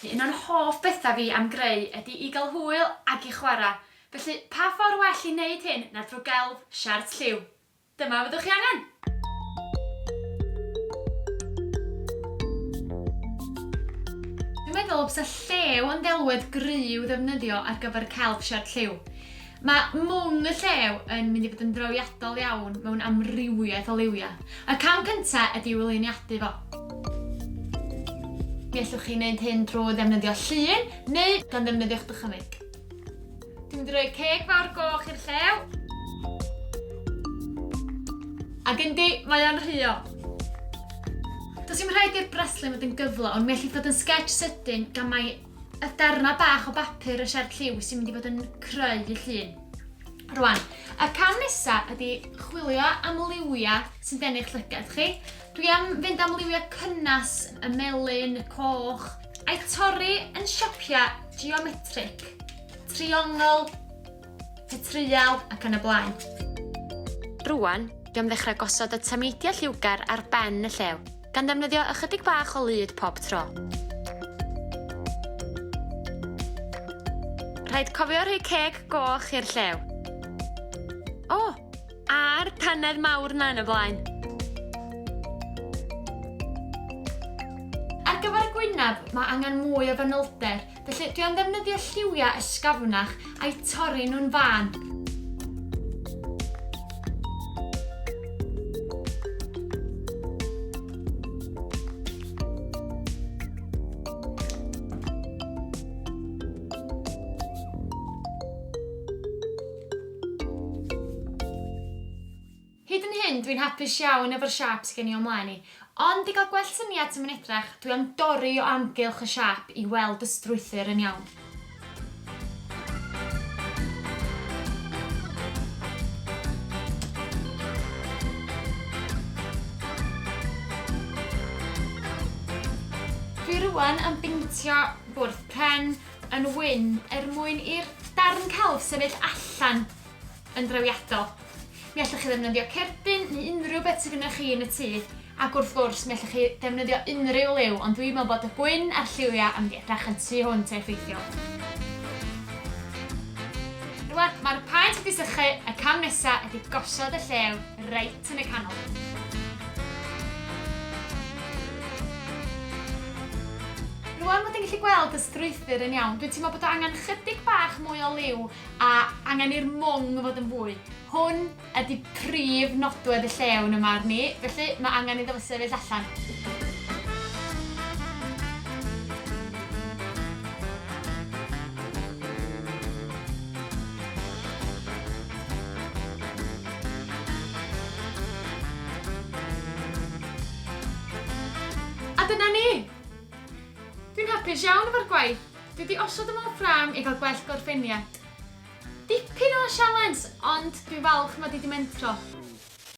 Un o'n hoff bethau fi am greu ydy i gael hwyl ac i chwarae. Felly, pa ffordd well i wneud hyn na drwy gelf siart lliw? Dyma fyddwch chi angen. Dwi'n meddwl bysa llew yn ddelwedd gryw ddefnyddio ar gyfer celf siart lliw. Mae mwng y llew yn mynd i fod yn drawiadol iawn mewn amrywiaeth o liwiau. Y cam cyntaf ydy wyleiniadu fo. Mi allwch chi wneud hyn drwy ddefnyddio llun neu gan ddefnyddio'ch dychymyg. Dwi'n mynd i roi ceg fawr goch i'r llew. Ac yndi, mae o'n rhuo. Does dim rhaid i'r breslin fod yn gyflawn, ond mi allith fod yn sketch sydyn gan mai y darna bach o bapur y siart lliw sy'n mynd i fod yn creu y llun. Rwan, y cam nesaf ydy chwilio am liwiau sy'n denu'ch llygad chi. Dwi am fynd am liwiau cynnas, y melyn, y coch, a'i torri yn siopia geometric, triongl, tetrial ac yn y blaen. Rwan, dwi am ddechrau gosod y tameidiau lliwgar ar ben y llew, gan ddefnyddio ychydig bach o lyd pob tro. Rhaid cofio rhoi ceg goch i'r llew. O, a'r paned mawr na yn y blaen. Ar gyfer y gwynaf, mae angen mwy o fanylder, felly dwi am ddefnyddio lliwiau ysgafnach a'i torri nhw'n fan. Hyd yn hyn, dwi'n hapus iawn efo'r siap sy'n gen i o'mlaen i, ond i gael gwell syniad sy'n mynd edrych, dwi am dorri o amgylch y siap i weld y strwythur yn iawn. Dwi rwan am beintio bwrdd pren yn wyn mwyn i'r darn celf sefyll allan yn drawiadol. Mi allwch chi ddefnyddio cerdyn neu unrhyw beth sydd gennych chi yn y tŷ, ac wrth gwrs mi allwch chi ddefnyddio unrhyw liw, ond dwi'n meddwl bod y gwyn a'r lliwiau am edrych yn tu hwnt effeithiol. Rwan, mae'r paent wedi sychu, y cam nesaf ydy gosod y llew reit yn y canol. Rwan bod yn gallu gweld y strwythur yn iawn, dwi'n teimlo bod o angen chydig bach mwy o liw a angen i'r mwng fod yn fwy. Hwn ydy prif nodwedd y llew yn y marn i, felly mae angen iddo fo sefyll allan. A dyna ni! Dwi'n hapus iawn efo'r gwaith. Dwi wedi osod y mewn ffram i gael gwell gorffeniad. Dipyn o sialens, ond dwi'n falch mod i 'di mentro.